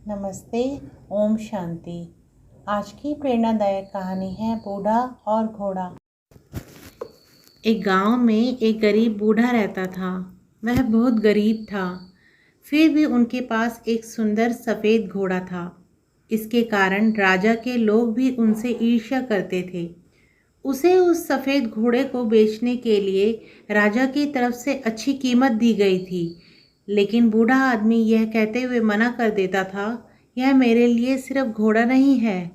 नमस्ते। ओम शांति। आज की प्रेरणादायक कहानी है बूढ़ा और घोड़ा। एक गांव में एक गरीब बूढ़ा रहता था। वह बहुत गरीब था, फिर भी उनके पास एक सुंदर सफ़ेद घोड़ा था। इसके कारण राजा के लोग भी उनसे ईर्ष्या करते थे। उसे उस सफ़ेद घोड़े को बेचने के लिए राजा की तरफ से अच्छी कीमत दी गई थी, लेकिन बूढ़ा आदमी यह कहते हुए मना कर देता था, यह मेरे लिए सिर्फ घोड़ा नहीं है,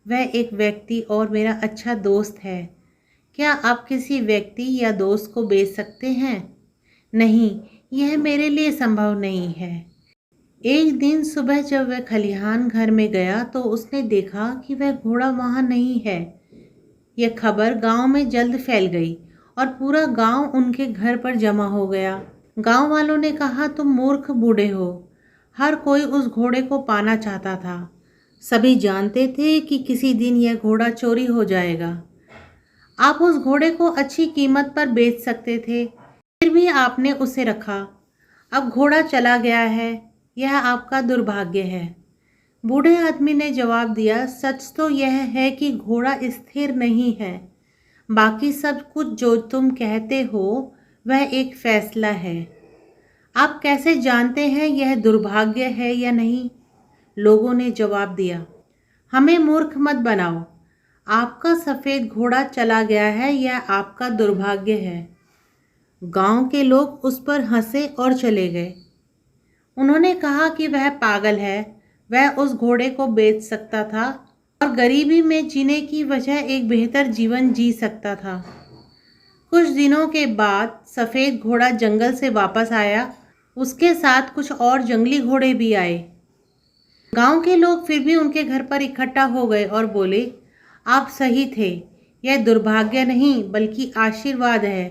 वह एक व्यक्ति और मेरा अच्छा दोस्त है। क्या आप किसी व्यक्ति या दोस्त को बेच सकते हैं? नहीं, यह मेरे लिए संभव नहीं है। एक दिन सुबह जब वह खलिहान घर में गया तो उसने देखा कि वह घोड़ा वहाँ नहीं है। यह खबर गांव में जल्द फैल गई और पूरा गांव उनके घर पर जमा हो गया। गांव वालों ने कहा, तुम मूर्ख बूढ़े हो। हर कोई उस घोड़े को पाना चाहता था। सभी जानते थे कि किसी दिन यह घोड़ा चोरी हो जाएगा। आप उस घोड़े को अच्छी कीमत पर बेच सकते थे, फिर भी आपने उसे रखा। अब घोड़ा चला गया है, यह आपका दुर्भाग्य है। बूढ़े आदमी ने जवाब दिया, सच तो यह है कि घोड़ा स्थिर नहीं है। बाकी सब कुछ जो तुम कहते हो वह एक फैसला है। आप कैसे जानते हैं यह दुर्भाग्य है या नहीं? लोगों ने जवाब दिया, हमें मूर्ख मत बनाओ। आपका सफ़ेद घोड़ा चला गया है, यह आपका दुर्भाग्य है। गांव के लोग उस पर हंसे और चले गए। उन्होंने कहा कि वह पागल है, वह उस घोड़े को बेच सकता था और गरीबी में जीने की वजह एक बेहतर जीवन जी सकता था। कुछ दिनों के बाद सफ़ेद घोड़ा जंगल से वापस आया। उसके साथ कुछ और जंगली घोड़े भी आए। गांव के लोग फिर भी उनके घर पर इकट्ठा हो गए और बोले, आप सही थे, यह दुर्भाग्य नहीं बल्कि आशीर्वाद है।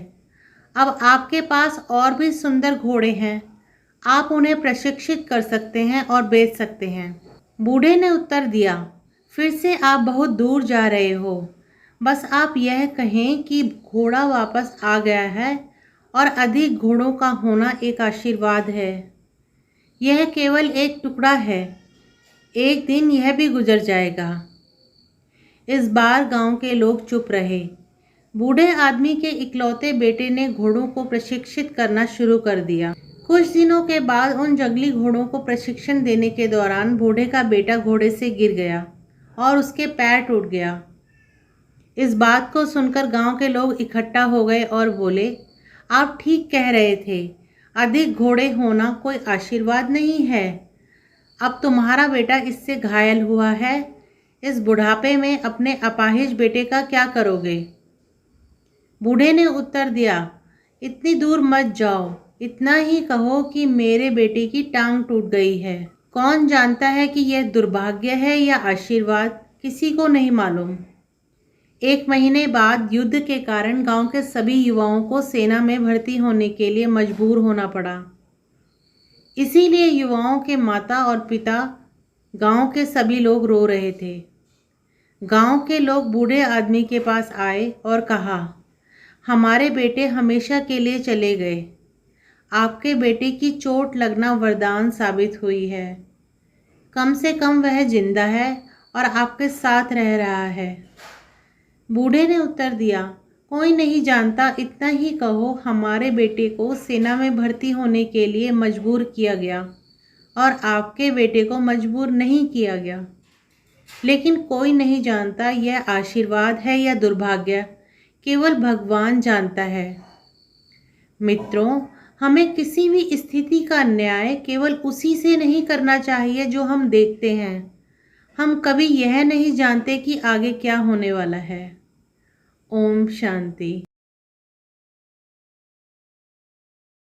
अब आपके पास और भी सुंदर घोड़े हैं, आप उन्हें प्रशिक्षित कर सकते हैं और बेच सकते हैं। बूढ़े ने उत्तर दिया, फिर से आप बहुत दूर जा रहे हो। बस आप यह कहें कि घोड़ा वापस आ गया है और अधिक घोड़ों का होना एक आशीर्वाद है। यह केवल एक टुकड़ा है, एक दिन यह भी गुजर जाएगा। इस बार गांव के लोग चुप रहे। बूढ़े आदमी के इकलौते बेटे ने घोड़ों को प्रशिक्षित करना शुरू कर दिया। कुछ दिनों के बाद उन जंगली घोड़ों को प्रशिक्षण देने के दौरान बूढ़े का बेटा घोड़े से गिर गया और उसके पैर टूट गया। इस बात को सुनकर गांव के लोग इकट्ठा हो गए और बोले, आप ठीक कह रहे थे, अधिक घोड़े होना कोई आशीर्वाद नहीं है। अब तुम्हारा बेटा इससे घायल हुआ है, इस बुढ़ापे में अपने अपाहिज बेटे का क्या करोगे? बूढ़े ने उत्तर दिया, इतनी दूर मत जाओ, इतना ही कहो कि मेरे बेटे की टांग टूट गई है। कौन जानता है कि यह दुर्भाग्य है या आशीर्वाद, किसी को नहीं मालूम। एक महीने बाद युद्ध के कारण गांव के सभी युवाओं को सेना में भर्ती होने के लिए मजबूर होना पड़ा। इसीलिए युवाओं के माता और पिता, गांव के सभी लोग रो रहे थे। गांव के लोग बूढ़े आदमी के पास आए और कहा, हमारे बेटे हमेशा के लिए चले गए। आपके बेटे की चोट लगना वरदान साबित हुई है। कम से कम वह जिंदा है और आपके साथ रह रहा है। बूढ़े ने उत्तर दिया, कोई नहीं जानता, इतना ही कहो हमारे बेटे को सेना में भर्ती होने के लिए मजबूर किया गया और आपके बेटे को मजबूर नहीं किया गया। लेकिन कोई नहीं जानता यह आशीर्वाद है या दुर्भाग्य, केवल भगवान जानता है। मित्रों, हमें किसी भी स्थिति का न्याय केवल उसी से नहीं करना चाहिए जो हम देखते हैं। हम कभी यह नहीं जानते कि आगे क्या होने वाला है। ओम शांति।